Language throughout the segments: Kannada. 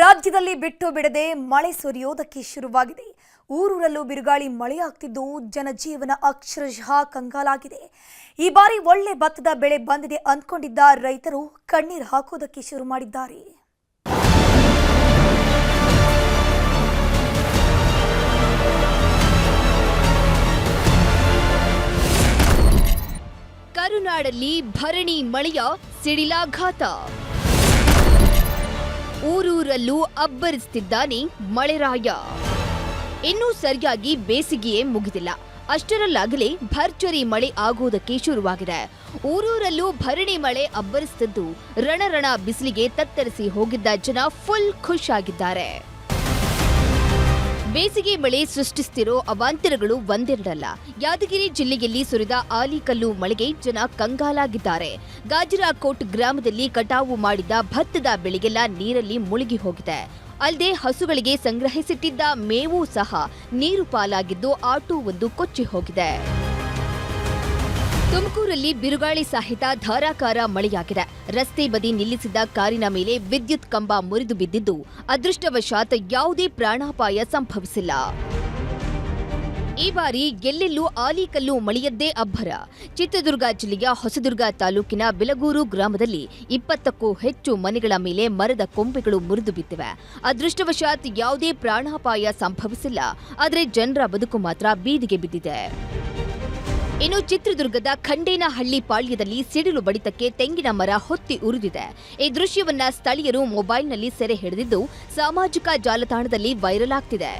ರಾಜ್ಯದಲ್ಲಿ ಬಿಟ್ಟು ಬಿಡದೆ ಮಳೆ ಸುರಿಯೋದಕ್ಕೆ ಶುರುವಾಗಿದೆ. ಊರೂರಲ್ಲೂ ಬಿರುಗಾಳಿ ಮಳೆಯಾಗ್ತಿದ್ದು ಜನಜೀವನ ಅಕ್ಷರಶಃ ಕಂಗಾಲಾಗಿದೆ. ಈ ಬಾರಿ ಒಳ್ಳೆ ಭತ್ತದ ಬೆಳೆ ಬಂದಿದೆ ಅಂದ್ಕೊಂಡಿದ್ದ ರೈತರು ಕಣ್ಣೀರು ಹಾಕೋದಕ್ಕೆ ಶುರು ಮಾಡಿದ್ದಾರೆ. ಕರುನಾಡಲ್ಲಿ ಭರಣಿ ಮಳೆಯ ಸಿಡಿಲಾಘಾತ. ಊರೂರಲ್ಲೂ ಅಬ್ಬರಿಸುತ್ತಿದ್ದಾನೆ ಮಳೆರಾಯ. ಇನ್ನೂ ಸರಿಯಾಗಿ ಬೇಸಿಗೆಯೇ ಮುಗಿದಿಲ್ಲ. ಅಷ್ಟರಲ್ಲಾಗಲೇ ಭರ್ಜರಿ ಮಳೆ ಆಗೋದಕ್ಕೆ ಶುರುವಾಗಿದೆ. ಊರೂರಲ್ಲೂ ಭರಣಿ ಮಳೆ ಅಬ್ಬರಿಸುತ್ತಿದ್ದು ರಣರಣ ಬಿಸಿಲಿಗೆ ತತ್ತರಿಸಿ ಹೋಗಿದ್ದ ಜನ ಫುಲ್ ಖುಷಿಯಾಗಿದ್ದಾರೆ. ಬೇಸಿಗೆ ಮಳೆ ಸೃಷ್ಟಿಸುತ್ತಿರೋ ಅವಾಂತರಗಳು ಒಂದೆರಡಲ್ಲ. ಯಾದಗಿರಿ ಜಿಲ್ಲೆಯಲ್ಲಿ ಸುರಿದ ಆಲಿಕಲ್ಲು ಮಳೆಗೆ ಜನ ಕಂಗಾಲಾಗಿದ್ದಾರೆ. ಗಾಜರಾಕೋಟ್ ಗ್ರಾಮದಲ್ಲಿ ಕಟಾವು ಮಾಡಿದ ಭತ್ತದ ಬೆಳೆಗೆಲ್ಲ ನೀರಲ್ಲಿ ಮುಳುಗಿ ಹೋಗಿದೆ. ಅಲ್ಲದೆ ಹಸುಗಳಿಗೆ ಸಂಗ್ರಹಿಸಿಟ್ಟಿದ್ದ ಮೇವು ಸಹ ನೀರು ಪಾಲಾಗಿದ್ದು ಆಟೋ ಒಂದು ಕೊಚ್ಚಿ ಹೋಗಿದೆ. ತುಮಕೂರಲ್ಲಿ ಬಿರುಗಾಳಿ ಸಹಿತ ಧಾರಾಕಾರ ಮಳೆಯಾಗಿದೆ. ರಸ್ತೆ ಬದಿ ನಿಲ್ಲಿಸಿದ್ದ ಕಾರಿನ ಮೇಲೆ ವಿದ್ಯುತ್ ಕಂಬ ಮುರಿದು ಬಿದ್ದಿದ್ದು ಅದೃಷ್ಟವಶಾತ್ ಯಾವುದೇ ಪ್ರಾಣಾಪಾಯ ಸಂಭವಿಸಿಲ್ಲ. ಈ ಬಾರಿ ಎಲ್ಲೆಲ್ಲೂ ಆಲಿಕಲ್ಲು ಮಳೆಯದ್ದೇ ಅಬ್ಬರ. ಚಿತ್ರದುರ್ಗ ಜಿಲ್ಲೆಯ ಹೊಸದುರ್ಗ ತಾಲೂಕಿನ ಬಿಲಗೂರು ಗ್ರಾಮದಲ್ಲಿ 20ಕ್ಕೂ ಹೆಚ್ಚು ಮನೆಗಳ ಮೇಲೆ ಮರದ ಕೊಂಬೆಗಳು ಮುರಿದು ಬಿದ್ದಿವೆ. ಅದೃಷ್ಟವಶಾತ್ ಯಾವುದೇ ಪ್ರಾಣಾಪಾಯ ಸಂಭವಿಸಿಲ್ಲ. ಆದರೆ ಜನರ ಬದುಕು ಮಾತ್ರ ಬೀದಿಗೆ ಬಿದ್ದಿದೆ. ಇನ್ನು ಚಿತ್ರದುರ್ಗದ ಖಂಡೇನಹಳ್ಳಿ ಪಾಳ್ಯದಲ್ಲಿ ಸಿಡಿಲು ಬಡಿತಕ್ಕೆ ತೆಂಗಿನ ಮರ ಹೊತ್ತಿ ಉರಿದಿದೆ. ಈ ದೃಶ್ಯವನ್ನ ಸ್ಥಳೀಯರು ಮೊಬೈಲ್ನಲ್ಲಿ ಸೆರೆ ಹಿಡಿದಿದ್ದು ಸಾಮಾಜಿಕ ಜಾಲತಾಣದಲ್ಲಿ ವೈರಲ್ ಆಗ್ತಿದೆ.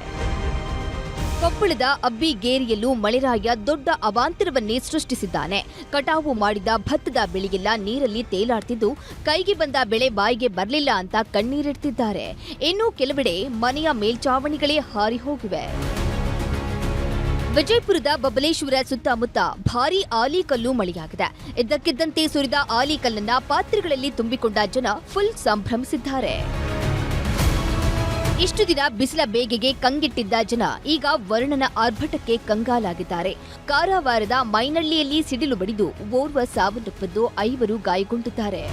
ಕೊಪ್ಪಳದ ಅಬ್ಬಿಗೇರಿಯಲ್ಲೂ ಮಳೆರಾಯ ದೊಡ್ಡ ಅವಾಂತರವನ್ನೇ ಸೃಷ್ಟಿಸಿದ್ದಾನೆ. ಕಟಾವು ಮಾಡಿದ ಭತ್ತದ ಬೆಳೆಗೆಲ್ಲ ನೀರಲ್ಲಿ ತೇಲಾಡ್ತಿದ್ದು ಕೈಗೆ ಬಂದ ಬೆಳೆ ಬಾಯಿಗೆ ಬರಲಿಲ್ಲ ಅಂತ ಕಣ್ಣೀರಿಡ್ತಿದ್ದಾರೆ. ಇನ್ನು ಕೆಲವೆಡೆ ಮನೆಯ ಮೇಲ್ಚಾವಣಿಗಳೇ ಹಾರಿ ಹೋಗಿವೆ. ವಿಜಯಪುರದ ಬಬಲೇಶ್ವರ ಸುತ್ತಮುತ್ತ ಭಾರೀ ಆಲಿಕಲ್ಲು ಮಳೆಯಾಗಿದೆ. ಇದ್ದಕ್ಕಿದ್ದಂತೆ ಸುರಿದ ಆಲಿಕಲ್ಲನ್ನ ಪಾತ್ರೆಗಳಲ್ಲಿ ತುಂಬಿಕೊಂಡ ಜನ ಫುಲ್ ಸಂಭ್ರಮಿಸಿದ್ದಾರೆ. ಇಷ್ಟು ದಿನ ಬಿಸಿಲ ಬೇಗೆಗೆ ಕಂಗೆಟ್ಟಿದ್ದ ಜನ ಈಗ ವರುಣನ ಆರ್ಭಟಕ್ಕೆ ಕಂಗಾಲಾಗಿದ್ದಾರೆ. ಕಾರವಾರದ ಮೈನಳ್ಳಿಯಲ್ಲಿ ಸಿಡಿಲು ಬಡಿದು ಓರ್ವ ಸಾವನ್ನಪ್ಪಿದ್ದು 5 ಗಾಯಗೊಂಡಿದ್ದಾರೆ.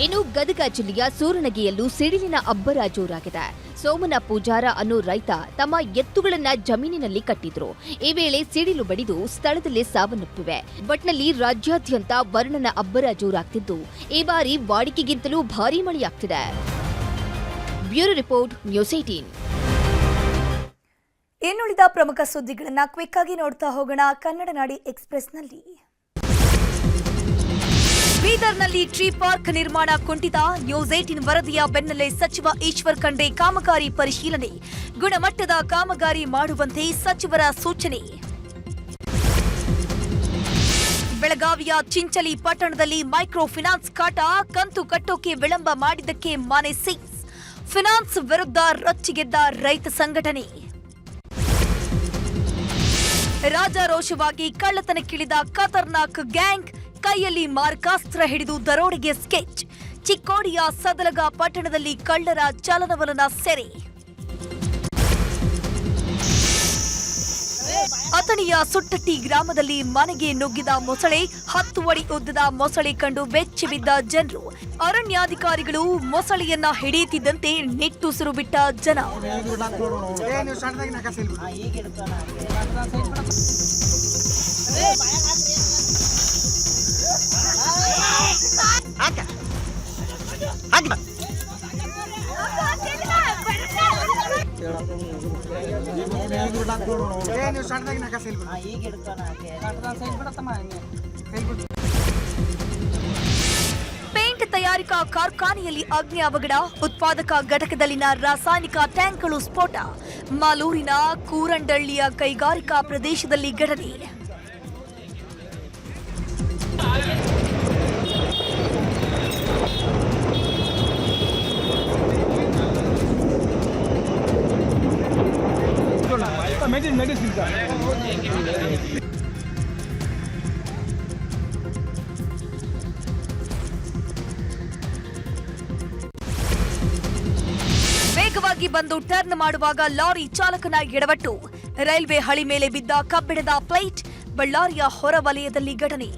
ಇನ್ನು ಗದಗ ಜಿಲ್ಲೆಯ ಸೂರಣಗಿಯಲ್ಲೂ ಸಿಡಿಲಿನ ಅಬ್ಬರ ಜೋರಾಗಿದೆ. ಸೋಮನ ಪೂಜಾರ ಅನ್ನೋ ರೈತ ತಮ್ಮ ಎತ್ತುಗಳನ್ನ ಜಮೀನಿನಲ್ಲಿ ಕಟ್ಟಿದ್ರು. ಈ ವೇಳೆ ಸಿಡಿಲು ಬಡಿದು ಸ್ಥಳದಲ್ಲೇ ಸಾವನ್ನಪ್ಪಿವೆ. ಒಟ್ನಲ್ಲಿ ರಾಜ್ಯಾದ್ಯಂತ ವರುಣನ ಅಬ್ಬರ ಜೋರಾಗ್ತಿದ್ದು ಈ ಬಾರಿ ವಾಡಿಕೆಗಿಂತಲೂ ಭಾರೀ ಮಳೆಯಾಗ್ತಿದೆ. Bureau report, news 18. ಇನ್ನುಳಿದ ಪ್ರಮುಖ ಸುದ್ದಿಗಳನ್ನ ಕ್ವಿಕ್ ಆಗಿ ನೋಡ್ತಾ ಹೋಗೋಣ ಕನ್ನಡ ನಾಡಿ ಎಕ್ಸ್‌ಪ್ರೆಸ್‌ನಲ್ಲಿ. ಬೀದರ್ನಲ್ಲಿ ಟ್ರೀ ಪಾರ್ಕ್ ನಿರ್ಮಾಣ ಕುಂಠಿತ. ನ್ಯೂಸ್ 18 ವರದಿಯ ಬೆನ್ನಲ್ಲೇ ಸಚಿವ ಈಶ್ವರ್ ಖಂಡ್ರೆ ಕಾಮಗಾರಿ ಪರಿಶೀಲನೆ. ಗುಣಮಟ್ಟದ ಕಾಮಗಾರಿ ಮಾಡುವಂತೆ ಸಚಿವರ ಸೂಚನೆ. ಬೆಳಗಾವಿಯ ಚಿಂಚಲಿ ಪಟ್ಟಣದಲ್ಲಿ ಮೈಕ್ರೋ ಫಿನಾನ್ಸ್ ಕಾಟ. ಕಂತು ಕಟ್ಟೋಕೆ ವಿಳಂಬ ಮಾಡಿದ್ದಕ್ಕೆ ಮನೆ ಸೀಸ್. ಫಿನಾನ್ಸ್ ವಿರುದ್ಧ ರೊಚ್ಚಿಗೆದ್ದ ರೈತ ಸಂಘಟನೆ. ರಾಜಾರೋಷವಾಗಿ ಕಳ್ಳತನಕ್ಕಿಳಿದ ಖತರ್ನಾಕ್ ಗ್ಯಾಂಗ್. ಕೈಯಲ್ಲಿ ಮಾರಕಾಸ್ತ್ರ ಹಿಡಿದು ದರೋಡೆಗೆ ಸ್ಕೆಚ್. ಚಿಕ್ಕೋಡಿಯ ಸದಲಗ ಪಟ್ಟಣದಲ್ಲಿ ಕಳ್ಳರ ಚಲನವಲನ ಸೆರೆ. ಅಥಣಿಯ ಸುಟ್ಟಟ್ಟಿ ಗ್ರಾಮದಲ್ಲಿ ಮನೆಗೆ ನುಗ್ಗಿದ ಮೊಸಳೆ. 10 ಅಡಿ ಉದ್ದದ ಮೊಸಳೆ ಕಂಡು ಬೆಚ್ಚಿ ಬಿದ್ದ ಜನರು. ಅರಣ್ಯಾಧಿಕಾರಿಗಳು ಮೊಸಳೆಯನ್ನ ಹಿಡಿಯುತ್ತಿದ್ದಂತೆ ನಿಟ್ಟುಸಿರು ಬಿಟ್ಟ ಜನ. ಪೇಂಟ್ ತಯಾರಿಕಾ ಕಾರ್ಖಾನೆಯಲ್ಲಿ ಅಗ್ನಿ ಅವಘಡ. ಉತ್ಪಾದಕ ಘಟಕದಲ್ಲಿನ ರಾಸಾಯನಿಕ ಟ್ಯಾಂಕ್ಗಳು ಸ್ಫೋಟ. ಮಾಲೂರಿನ ಕೂರಂಡಳ್ಳಿಯ ಕೈಗಾರಿಕಾ ಪ್ರದೇಶದಲ್ಲಿ ಘಟನೆ. ವೇಗವಾಗಿ ಬಂದು ಟರ್ನ್ ಮಾಡುವಾಗ ಲಾರಿ ಚಾಲಕನ ಎಡವಟ್ಟು. ರೈಲ್ವೆ ಹಳಿ ಮೇಲೆ ಬಿದ್ದ ಕಬ್ಬಿಣದ ಪ್ಲೇಟ್. ಬಳ್ಳಾರಿಯ ಹೊರವಲಯದಲ್ಲಿ ಘಟನೆ.